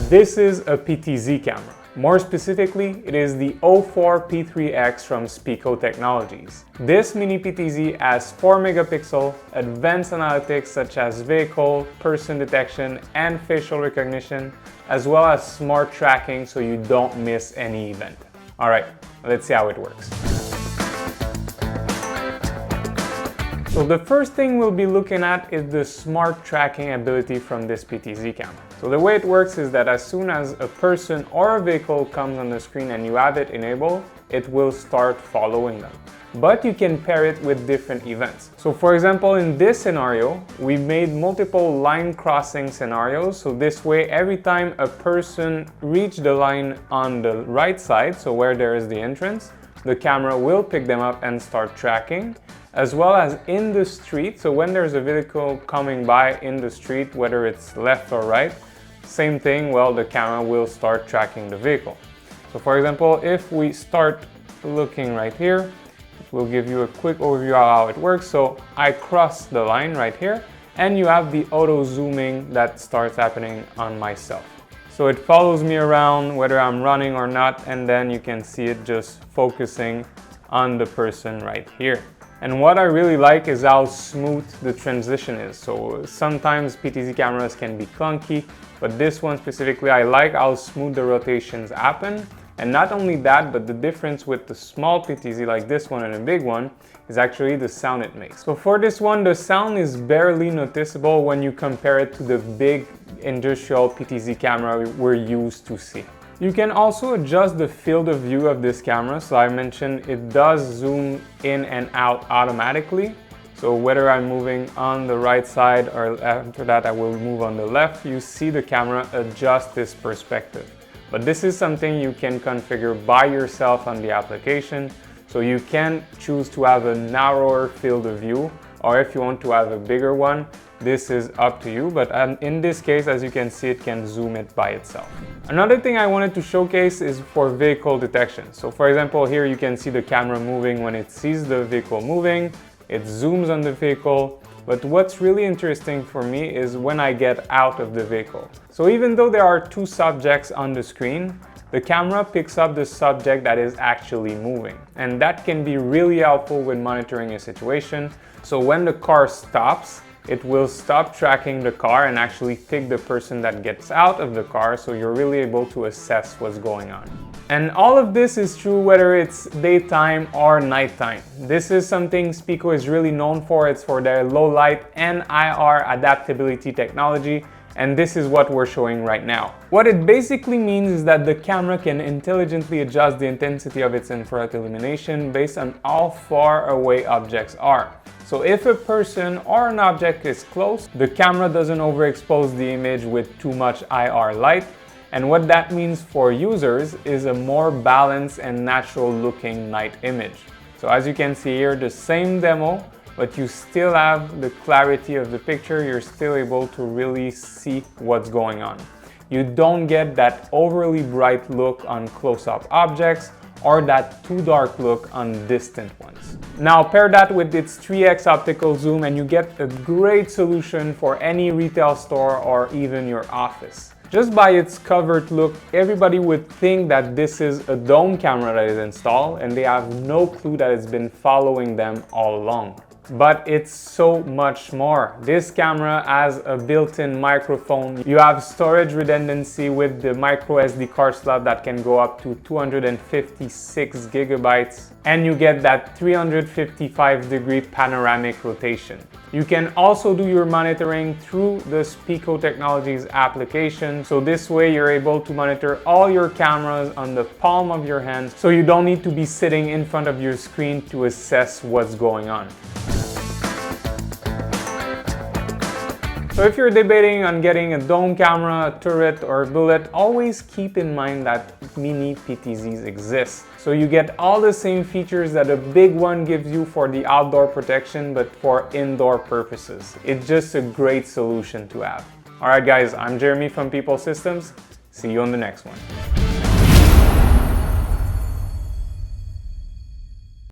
This is a PTZ camera. More specifically, it is the O4P3X from Speco Technologies. This mini PTZ has 4 megapixel advanced analytics such as vehicle, person detection, and facial recognition, as well as smart tracking so you don't miss any event. Alright, let's see how it works. So the first thing we'll be looking at is the smart tracking ability from this PTZ camera. So the way it works is that as soon as a person or a vehicle comes on the screen and you have it enabled, it will start following them. But you can pair it with different events. So for example, in this scenario, we made multiple line crossing scenarios. So this way, every time a person reaches the line on the right side, so where there is the entrance, the camera will pick them up and start tracking, as well as in the street. So when there's a vehicle coming by in the street, whether it's left or right, same thing, well, the camera will start tracking the vehicle. So for example, if we start looking right here, it will give you a quick overview of how it works. So I cross the line right here, and you have the auto zooming that starts happening on myself. So it follows me around whether I'm running or not, and then you can see it just focusing on the person right here. And what I really like is how smooth the transition is. So sometimes PTZ cameras can be clunky, but this one specifically, I like how smooth the rotations happen. And not only that, but the difference with the small PTZ like this one and a big one is actually the sound it makes. So for this one, the sound is barely noticeable when you compare it to the big industrial PTZ camera we're used to see. You can also adjust the field of view of this camera. So I mentioned it does zoom in and out automatically. So whether I'm moving on the right side or after that I will move on the left, you see the camera adjust this perspective. But this is something you can configure by yourself on the application. So you can choose to have a narrower field of view, or if you want to have a bigger one, this is up to you, but in this case, as you can see, it can zoom it by itself. Another thing I wanted to showcase is for vehicle detection. So for example, here you can see the camera moving when it sees the vehicle moving, it zooms on the vehicle, but what's really interesting for me is when I get out of the vehicle. So even though there are two subjects on the screen, the camera picks up the subject that is actually moving. And that can be really helpful when monitoring a situation. So when the car stops, it will stop tracking the car and actually pick the person that gets out of the car, so you're really able to assess what's going on. And all of this is true whether it's daytime or nighttime. This is something Speco is really known for. It's for their low light and IR adaptability technology, and this is what we're showing right now. What it basically means is that the camera can intelligently adjust the intensity of its infrared illumination based on how far away objects are. So if a person or an object is close, the camera doesn't overexpose the image with too much IR light. And what that means for users is a more balanced and natural looking night image. So as you can see here, the same demo, but you still have the clarity of the picture. You're still able to really see what's going on. You don't get that overly bright look on close-up objects or that too dark look on distant ones. Now pair that with its 3x optical zoom and you get a great solution for any retail store or even your office. Just by its covered look, everybody would think that this is a dome camera that is installed and they have no clue that it's been following them all along. But it's so much more. This camera has a built-in microphone. You have storage redundancy with the microSD card slot that can go up to 256 gigabytes. And you get that 355-degree panoramic rotation. You can also do your monitoring through the Speco Technologies application. So this way you're able to monitor all your cameras on the palm of your hand. So you don't need to be sitting in front of your screen to assess what's going on. So if you're debating on getting a dome camera, a turret, or a bullet, always keep in mind that mini PTZs exist. So you get all the same features that a big one gives you for the outdoor protection, but for indoor purposes. It's just a great solution to have. Alright guys, I'm Jeremy from Pipl Systems. See you on the next one.